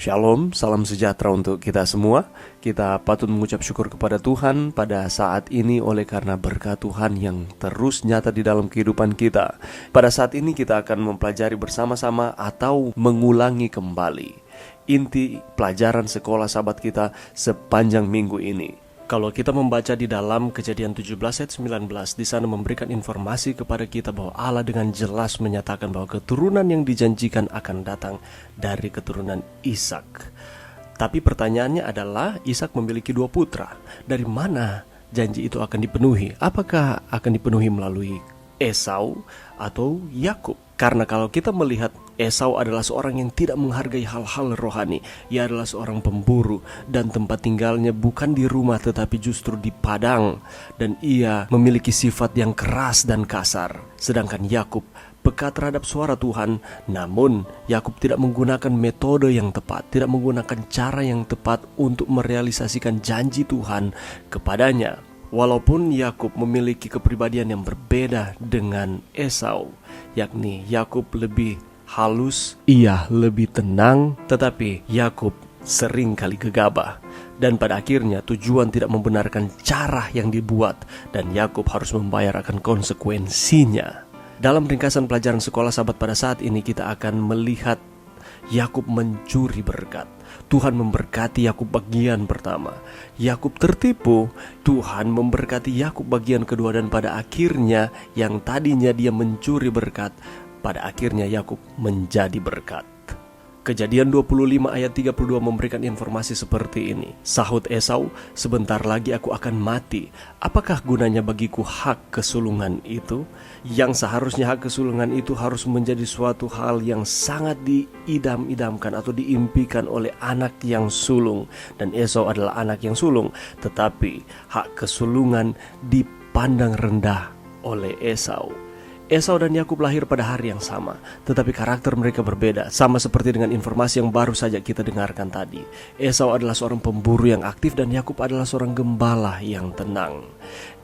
Shalom, salam sejahtera untuk kita semua. Kita patut mengucap syukur kepada Tuhan pada saat ini oleh karena berkat Tuhan yang terus nyata di dalam kehidupan kita. Pada saat ini kita akan mempelajari bersama-sama atau mengulangi kembali inti pelajaran sekolah sahabat kita sepanjang minggu ini. Kalau kita membaca di dalam Kejadian 17 ayat 19, di sana memberikan informasi kepada kita bahwa Allah dengan jelas menyatakan bahwa keturunan yang dijanjikan akan datang dari keturunan Ishak. Tapi pertanyaannya adalah Ishak memiliki 2 putra. Dari mana janji itu akan dipenuhi? Apakah akan dipenuhi melalui Esau atau Yakub? Karena kalau kita melihat Esau adalah seorang yang tidak menghargai hal-hal rohani. Ia adalah seorang pemburu dan tempat tinggalnya bukan di rumah tetapi justru di padang. Dan ia memiliki sifat yang keras dan kasar. Sedangkan Yakub peka terhadap suara Tuhan. Namun Yakub tidak menggunakan metode yang tepat, tidak menggunakan cara yang tepat untuk merealisasikan janji Tuhan kepadanya. Walaupun Yakub memiliki kepribadian yang berbeda dengan Esau, yakni Yakub lebih halus, ia lebih tenang, tetapi Yakub sering kali gegabah. Dan pada akhirnya tujuan tidak membenarkan cara yang dibuat, dan Yakub harus membayar akan konsekuensinya. Dalam ringkasan pelajaran sekolah sahabat pada saat ini kita akan melihat Yakub mencuri berkat. Tuhan memberkati Yakub bagian pertama. Yakub tertipu. Tuhan memberkati Yakub bagian kedua, dan pada akhirnya yang tadinya dia mencuri berkat, pada akhirnya Yakub menjadi berkat. Kejadian 25 ayat 32 memberikan informasi seperti ini. Sahut Esau, "Sebentar lagi aku akan mati. Apakah gunanya bagiku hak kesulungan itu?" Yang seharusnya hak kesulungan itu harus menjadi suatu hal yang sangat diidam-idamkan atau diimpikan oleh anak yang sulung. Dan Esau adalah anak yang sulung. Tetapi hak kesulungan dipandang rendah oleh Esau. Esau dan Yakub lahir pada hari yang sama, tetapi karakter mereka berbeda. Sama seperti dengan informasi yang baru saja kita dengarkan tadi. Esau adalah seorang pemburu yang aktif dan Yakub adalah seorang gembala yang tenang.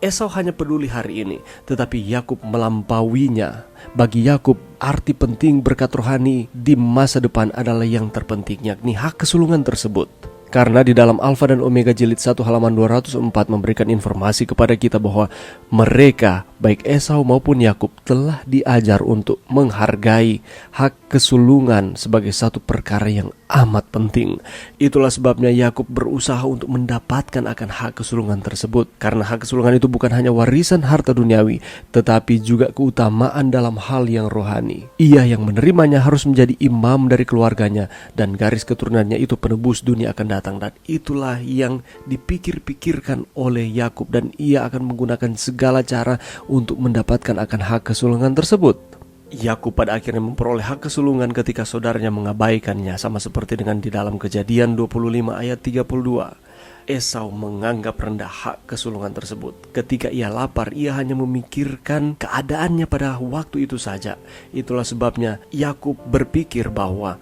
Esau hanya peduli hari ini, tetapi Yakub melampauinya. Bagi Yakub, arti penting berkat rohani di masa depan adalah yang terpenting, yakni hak kesulungan tersebut. Karena di dalam Alfa dan Omega jilid 1 halaman 204 memberikan informasi kepada kita bahwa mereka, baik Esau maupun Yakub, telah diajar untuk menghargai hak kesulungan sebagai satu perkara yang amat penting. Itulah sebabnya Yakub berusaha untuk mendapatkan akan hak kesulungan tersebut. Karena hak kesulungan itu bukan hanya warisan harta duniawi, tetapi juga keutamaan dalam hal yang rohani. Ia yang menerimanya harus menjadi imam dari keluarganya, dan garis keturunannya itu penebus dunia akan datang. Dan itulah yang dipikir-pikirkan oleh Yakub, dan ia akan menggunakan segala cara untuk mendapatkan akan hak kesulungan tersebut. Yakub pada akhirnya memperoleh hak kesulungan ketika saudaranya mengabaikannya, sama seperti dengan di dalam Kejadian 25 ayat 32. Esau menganggap rendah hak kesulungan tersebut. Ketika ia lapar, ia hanya memikirkan keadaannya pada waktu itu saja. Itulah sebabnya Yakub berpikir bahwa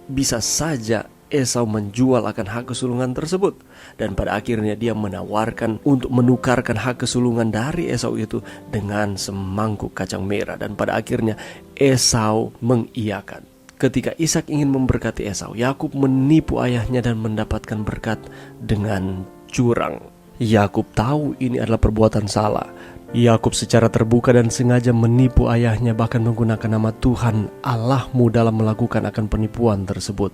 bisa saja Esau menjual akan hak kesulungan tersebut. Dan pada akhirnya dia menawarkan untuk menukarkan hak kesulungan dari Esau itu dengan semangkuk kacang merah. Dan pada akhirnya Esau mengiyakan. Ketika Ishak ingin memberkati Esau, Yakub menipu ayahnya dan mendapatkan berkat dengan curang. Yakub tahu ini adalah perbuatan salah. Yakub secara terbuka dan sengaja menipu ayahnya, bahkan menggunakan nama Tuhan Allahmu dalam melakukan akan penipuan tersebut.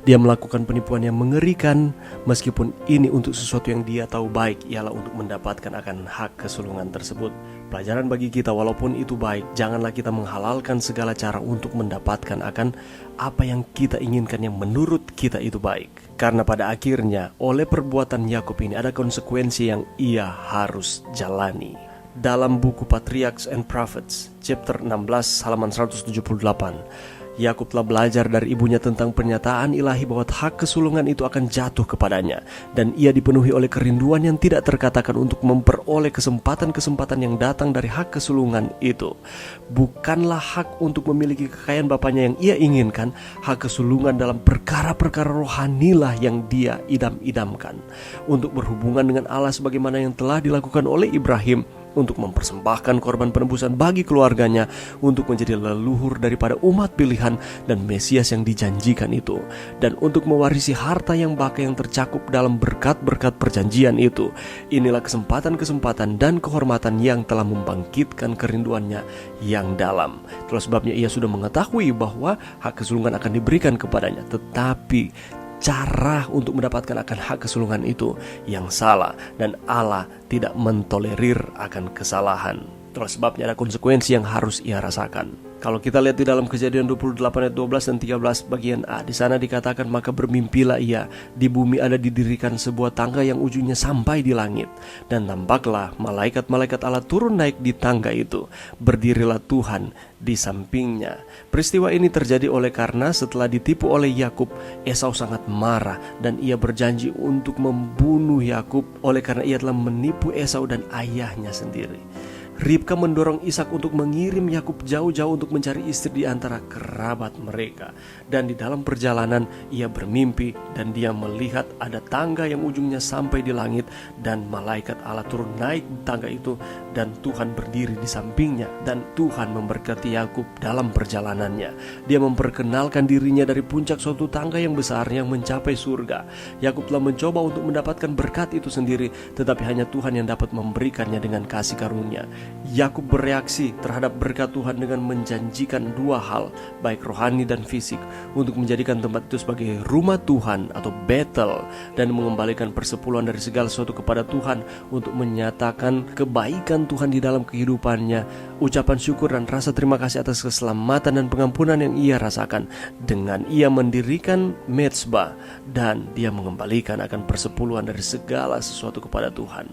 Dia melakukan penipuan yang mengerikan, meskipun ini untuk sesuatu yang dia tahu baik, ialah untuk mendapatkan akan hak kesulungan tersebut. Pelajaran bagi kita, walaupun itu baik, janganlah kita menghalalkan segala cara untuk mendapatkan akan apa yang kita inginkan yang menurut kita itu baik. Karena pada akhirnya oleh perbuatan Yakub ini ada konsekuensi yang ia harus jalani. Dalam buku Patriarchs and Prophets, chapter 16 halaman 178, Yakub telah belajar dari ibunya tentang pernyataan ilahi bahwa hak kesulungan itu akan jatuh kepadanya, dan ia dipenuhi oleh kerinduan yang tidak terkatakan untuk memperoleh kesempatan-kesempatan yang datang dari hak kesulungan itu. Bukanlah hak untuk memiliki kekayaan bapaknya yang ia inginkan, hak kesulungan dalam perkara-perkara rohanilah yang dia idam-idamkan. Untuk berhubungan dengan Allah sebagaimana yang telah dilakukan oleh Ibrahim, untuk mempersembahkan korban penebusan bagi keluarganya, untuk menjadi leluhur daripada umat pilihan dan Mesias yang dijanjikan itu, dan untuk mewarisi harta yang baka yang tercakup dalam berkat-berkat perjanjian itu. Inilah kesempatan-kesempatan dan kehormatan yang telah membangkitkan kerinduannya yang dalam. Itulah sebabnya ia sudah mengetahui bahwa hak kesulungan akan diberikan kepadanya, tetapi cara untuk mendapatkan akan hak kesulungan itu yang salah, dan Allah tidak mentolerir akan kesalahan. Itulah sebabnya ada konsekuensi yang harus ia rasakan. Kalau kita lihat di dalam Kejadian 28 ayat 12 dan 13 bagian A, di sana dikatakan, maka bermimpilah ia, di bumi ada didirikan sebuah tangga yang ujungnya sampai di langit, dan tampaklah malaikat-malaikat Allah turun naik di tangga itu. Berdirilah Tuhan di sampingnya. Peristiwa ini terjadi oleh karena setelah ditipu oleh Yakub, Esau sangat marah dan ia berjanji untuk membunuh Yakub oleh karena ia telah menipu Esau dan ayahnya sendiri. Ribka mendorong Ishak untuk mengirim Yakub jauh-jauh untuk mencari istri di antara kerabat mereka. Dan di dalam perjalanan ia bermimpi dan dia melihat ada tangga yang ujungnya sampai di langit, dan malaikat Allah turun naik di tangga itu, dan Tuhan berdiri di sampingnya, dan Tuhan memberkati Yakub dalam perjalanannya. Dia memperkenalkan dirinya dari puncak suatu tangga yang besar yang mencapai surga. Yakub telah mencoba untuk mendapatkan berkat itu sendiri, tetapi hanya Tuhan yang dapat memberikannya dengan kasih karunia. Yakub bereaksi terhadap berkat Tuhan dengan menjanjikan dua hal, baik rohani dan fisik, untuk menjadikan tempat itu sebagai rumah Tuhan atau Betel, dan mengembalikan persepuluhan dari segala sesuatu kepada Tuhan untuk menyatakan kebaikan Tuhan di dalam kehidupannya, ucapan syukur dan rasa terima kasih atas keselamatan dan pengampunan yang ia rasakan. Dengan ia mendirikan mezbah dan dia mengembalikan akan persepuluhan dari segala sesuatu kepada Tuhan.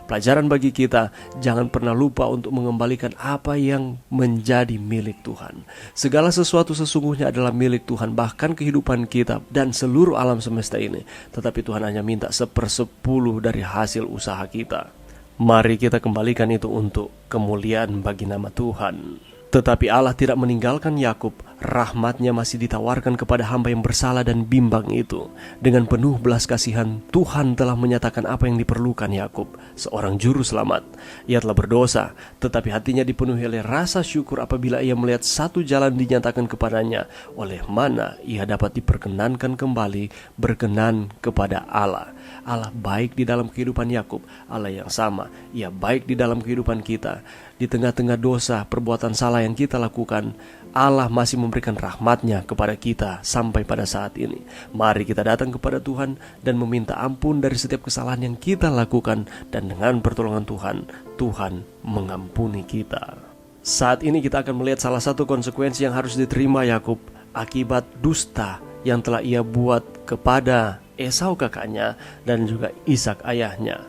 Pelajaran bagi kita, jangan pernah lupa untuk mengembalikan apa yang menjadi milik Tuhan. Segala sesuatu sesungguhnya adalah milik Tuhan, bahkan kehidupan kita dan seluruh alam semesta ini. Tetapi Tuhan hanya minta 1/10 dari hasil usaha kita. Mari kita kembalikan itu untuk kemuliaan bagi nama Tuhan. Tetapi Allah tidak meninggalkan Yakub. Rahmat-Nya masih ditawarkan kepada hamba yang bersalah dan bimbang itu. Dengan penuh belas kasihan, Tuhan telah menyatakan apa yang diperlukan Yakub, seorang juru selamat. Ia telah berdosa, tetapi hatinya dipenuhi oleh rasa syukur apabila ia melihat satu jalan dinyatakan kepadanya, oleh mana ia dapat diperkenankan kembali berkenan kepada Allah. Allah baik di dalam kehidupan Yakub, Allah yang sama, Ia baik di dalam kehidupan kita. Di tengah-tengah dosa, perbuatan salah yang kita lakukan, Allah masih memberikan rahmat-Nya kepada kita sampai pada saat ini. Mari kita datang kepada Tuhan dan meminta ampun dari setiap kesalahan yang kita lakukan, dan dengan pertolongan Tuhan, Tuhan mengampuni kita. Saat ini kita akan melihat salah satu konsekuensi yang harus diterima Yakub akibat dusta yang telah ia buat kepada Esau kakaknya dan juga Ishak ayahnya.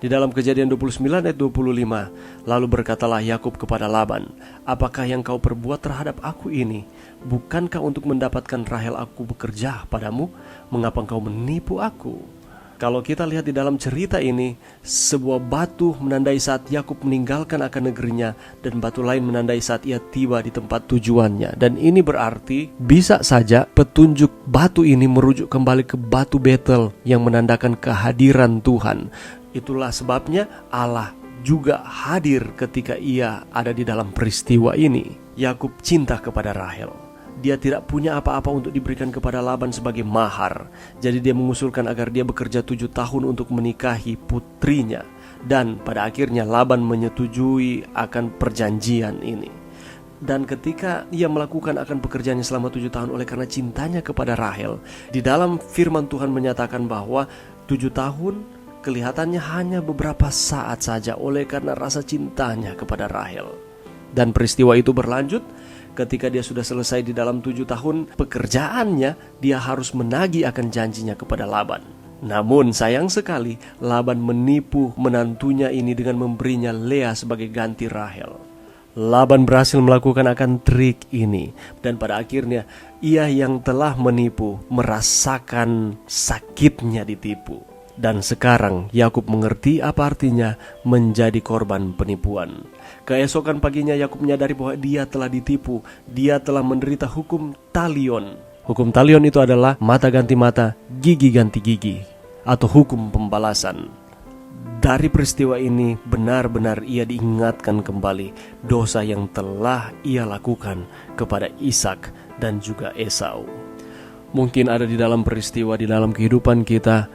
Di dalam Kejadian 29 ayat 25, lalu berkatalah Yakub kepada Laban, apakah yang kau perbuat terhadap aku ini? Bukankah untuk mendapatkan Rahel aku bekerja padamu? Mengapa engkau menipu aku? Kalau kita lihat di dalam cerita ini, sebuah batu menandai saat Yakub meninggalkan akan negerinya, dan batu lain menandai saat ia tiba di tempat tujuannya. Dan ini berarti bisa saja petunjuk batu ini merujuk kembali ke batu Betel yang menandakan kehadiran Tuhan. Itulah sebabnya Allah juga hadir ketika ia ada di dalam peristiwa ini. Yakub cinta kepada Rahel. Dia tidak punya apa-apa untuk diberikan kepada Laban sebagai mahar. Jadi dia mengusulkan agar dia bekerja 7 tahun untuk menikahi putrinya. Dan pada akhirnya Laban menyetujui akan perjanjian ini. Dan ketika ia melakukan akan pekerjaannya selama 7 tahun oleh karena cintanya kepada Rahel, di dalam firman Tuhan menyatakan bahwa 7 tahun kelihatannya hanya beberapa saat saja oleh karena rasa cintanya kepada Rahel. Dan peristiwa itu berlanjut. Ketika dia sudah selesai di dalam 7 tahun pekerjaannya, dia harus menagih akan janjinya kepada Laban. Namun sayang sekali, Laban menipu menantunya ini dengan memberinya Lea sebagai ganti Rahel. Laban berhasil melakukan akan trik ini, dan pada akhirnya ia yang telah menipu merasakan sakitnya ditipu. Dan sekarang Yakub mengerti apa artinya menjadi korban penipuan. Keesokan paginya Yakub menyadari bahwa dia telah ditipu. Dia telah menderita hukum talion. Hukum talion itu adalah mata ganti mata, gigi ganti gigi, atau hukum pembalasan. Dari peristiwa ini benar-benar ia diingatkan kembali dosa yang telah ia lakukan kepada Ishak dan juga Esau. Mungkin ada di dalam peristiwa di dalam kehidupan kita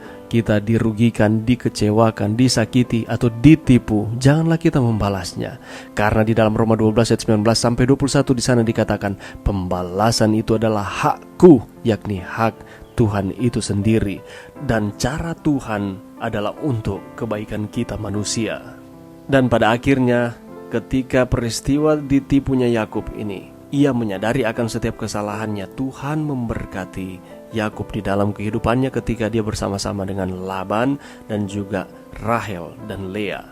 dirugikan, dikecewakan, disakiti, atau ditipu. Janganlah kita membalasnya. Karena di dalam Roma 12 ayat 19 sampai 21 di sana dikatakan, pembalasan itu adalah hakku, yakni hak Tuhan itu sendiri. Dan cara Tuhan adalah untuk kebaikan kita manusia. Dan pada akhirnya, ketika peristiwa ditipunya Yakub ini, ia menyadari akan setiap kesalahannya. Tuhan memberkati Yakub di dalam kehidupannya ketika dia bersama-sama dengan Laban dan juga Rahel dan Lea.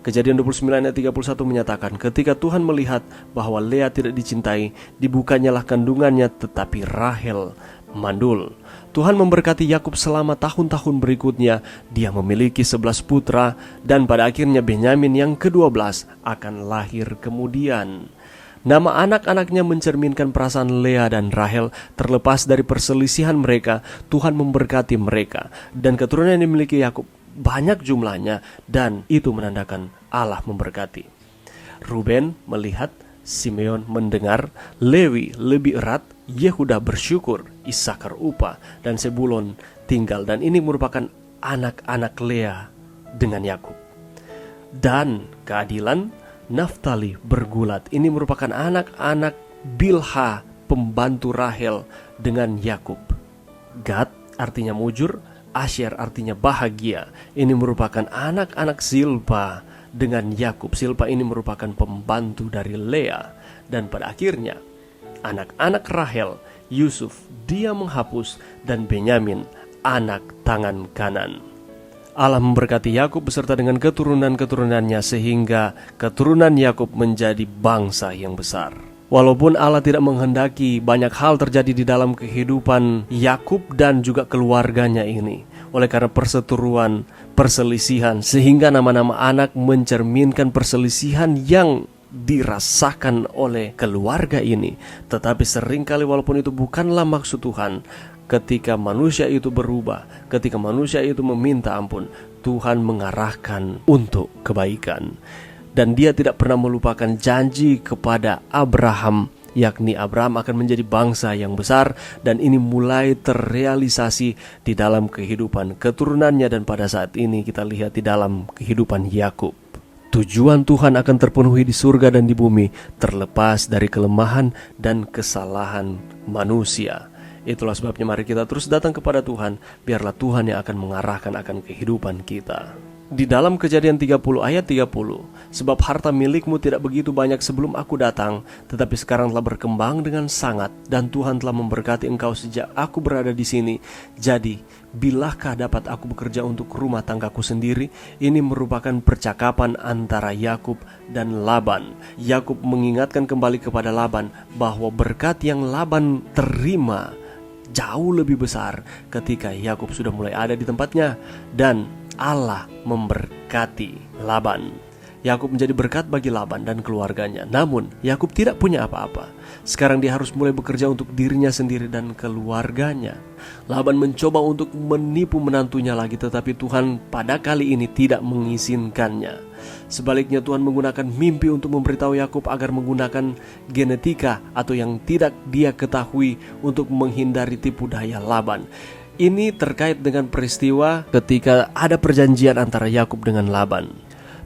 Kejadian 29 ayat 31 menyatakan, ketika Tuhan melihat bahwa Lea tidak dicintai, dibukanyalah kandungannya, tetapi Rahel mandul. Tuhan memberkati Yakub selama tahun-tahun berikutnya. Dia memiliki 11 putra, dan pada akhirnya Benyamin yang ke-12 akan lahir kemudian. Nama anak-anaknya mencerminkan perasaan Lea dan Rahel. Terlepas dari perselisihan mereka, Tuhan memberkati mereka, dan keturunan yang dimiliki Yakub banyak jumlahnya, dan itu menandakan Allah memberkati. Ruben melihat, Simeon mendengar, Lewi lebih erat, Yehuda bersyukur, Isakar upah, dan Sebulon tinggal. Dan ini merupakan anak-anak Lea dengan Yakub. Dan keadilan, Naftali bergulat. Ini merupakan anak-anak Bilha, pembantu Rahel dengan Yakub. Gad artinya mujur, Asher artinya bahagia. Ini merupakan anak-anak Silpa dengan Yakub. Silpa ini merupakan pembantu dari Lea. Dan pada akhirnya, anak-anak Rahel, Yusuf, dia menghapus, dan Benyamin, anak tangan kanan. Allah memberkati Yakub beserta dengan keturunan-keturunannya, sehingga keturunan Yakub menjadi bangsa yang besar. Walaupun Allah tidak menghendaki banyak hal terjadi di dalam kehidupan Yakub dan juga keluarganya ini, oleh karena perseteruan, perselisihan, sehingga nama-nama anak mencerminkan perselisihan yang dirasakan oleh keluarga ini. Tetapi seringkali walaupun itu bukanlah maksud Tuhan, ketika manusia itu berubah, ketika manusia itu meminta ampun, Tuhan mengarahkan untuk kebaikan. Dan dia tidak pernah melupakan janji kepada Abraham, yakni Abraham akan menjadi bangsa yang besar. Dan ini mulai terrealisasi di dalam kehidupan keturunannya, dan pada saat ini kita lihat di dalam kehidupan Yakub. Tujuan Tuhan akan terpenuhi di surga dan di bumi, terlepas dari kelemahan dan kesalahan manusia. Itulah sebabnya mari kita terus datang kepada Tuhan. Biarlah Tuhan yang akan mengarahkan akan kehidupan kita. Di dalam Kejadian 30 ayat 30, sebab harta milikmu tidak begitu banyak sebelum aku datang, tetapi sekarang telah berkembang dengan sangat, dan Tuhan telah memberkati engkau sejak aku berada di sini. Jadi, bilakah dapat aku bekerja untuk rumah tanggaku sendiri? Ini merupakan percakapan antara Yakub dan Laban. Yakub mengingatkan kembali kepada Laban bahwa berkat yang Laban terima jauh lebih besar ketika Yakub sudah mulai ada di tempatnya, dan Allah memberkati Laban. Yakub menjadi berkat bagi Laban dan keluarganya. Namun Yakub tidak punya apa-apa. Sekarang dia harus mulai bekerja untuk dirinya sendiri dan keluarganya. Laban mencoba untuk menipu menantunya lagi, tetapi Tuhan pada kali ini tidak mengizinkannya. Sebaliknya Tuhan menggunakan mimpi untuk memberitahu Yakub agar menggunakan genetika atau yang tidak dia ketahui untuk menghindari tipu daya Laban. Ini terkait dengan peristiwa ketika ada perjanjian antara Yakub dengan Laban.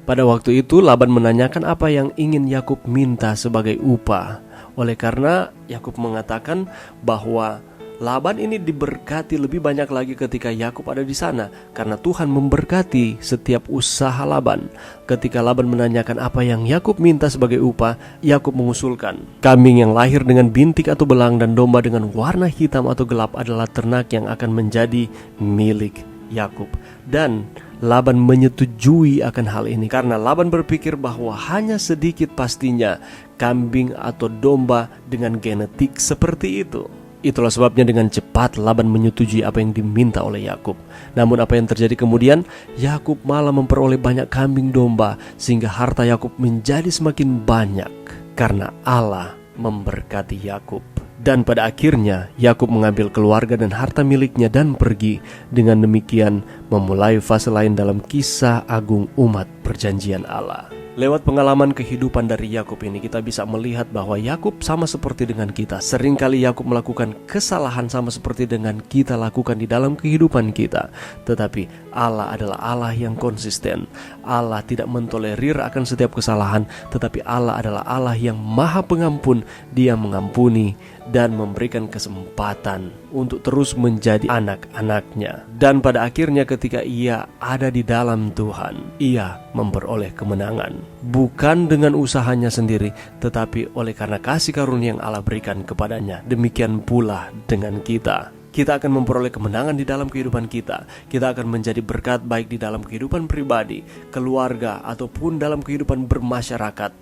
Pada waktu itu Laban menanyakan apa yang ingin Yakub minta sebagai upah. Oleh karena Yakub mengatakan bahwa Laban ini diberkati lebih banyak lagi ketika Yakub ada di sana, karena Tuhan memberkati setiap usaha Laban. Ketika Laban menanyakan apa yang Yakub minta sebagai upah, Yakub mengusulkan, kambing yang lahir dengan bintik atau belang dan domba dengan warna hitam atau gelap adalah ternak yang akan menjadi milik Yakub. Dan Laban menyetujui akan hal ini karena Laban berpikir bahwa hanya sedikit pastinya kambing atau domba dengan genetik seperti itu. Itulah sebabnya dengan cepat Laban menyetujui apa yang diminta oleh Yakub. Namun apa yang terjadi kemudian? Yakub malah memperoleh banyak kambing domba, sehingga harta Yakub menjadi semakin banyak karena Allah memberkati Yakub. Dan pada akhirnya Yakub mengambil keluarga dan harta miliknya dan pergi. Dengan demikian memulai fase lain dalam kisah agung umat perjanjian Allah. Lewat pengalaman kehidupan dari Yakub ini, kita bisa melihat bahwa Yakub sama seperti dengan kita. Seringkali Yakub melakukan kesalahan sama seperti dengan kita lakukan di dalam kehidupan kita. Tetapi Allah adalah Allah yang konsisten. Allah tidak mentolerir akan setiap kesalahan, tetapi Allah adalah Allah yang maha pengampun. Dia mengampuni dan memberikan kesempatan untuk terus menjadi anak-anaknya. Dan pada akhirnya ketika ia ada di dalam Tuhan, ia memperoleh kemenangan. Bukan dengan usahanya sendiri, tetapi oleh karena kasih karunia yang Allah berikan kepadanya. Demikian pula dengan kita. Kita akan memperoleh kemenangan di dalam kehidupan kita. Kita akan menjadi berkat baik di dalam kehidupan pribadi, keluarga, ataupun dalam kehidupan bermasyarakat.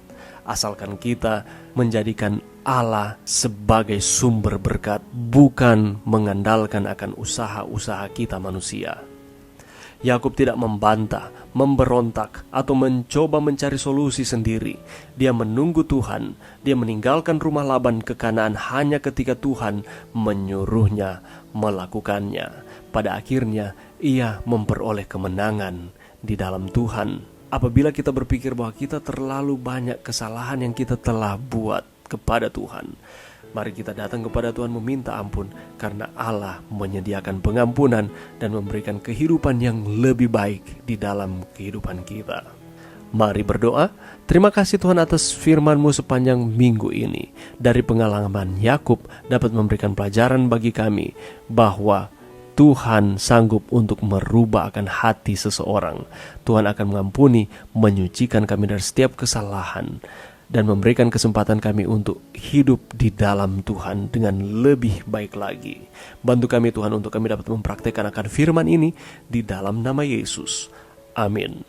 Asalkan kita menjadikan Allah sebagai sumber berkat, bukan mengandalkan akan usaha-usaha kita manusia. Yakub tidak membantah, memberontak, atau mencoba mencari solusi sendiri. Dia menunggu Tuhan. Dia meninggalkan rumah Laban ke Kanaan hanya ketika Tuhan menyuruhnya melakukannya. Pada akhirnya ia memperoleh kemenangan di dalam Tuhan. Apabila kita berpikir bahwa kita terlalu banyak kesalahan yang kita telah buat kepada Tuhan, mari kita datang kepada Tuhan meminta ampun, karena Allah menyediakan pengampunan dan memberikan kehidupan yang lebih baik di dalam kehidupan kita. Mari berdoa. Terima kasih Tuhan atas firman-Mu sepanjang minggu ini. Dari pengalaman Yakub dapat memberikan pelajaran bagi kami bahwa Tuhan sanggup untuk merubah akan hati seseorang. Tuhan akan mengampuni, menyucikan kami dari setiap kesalahan, dan memberikan kesempatan kami untuk hidup di dalam Tuhan dengan lebih baik lagi. Bantu kami Tuhan untuk kami dapat mempraktikkan akan firman ini di dalam nama Yesus. Amin.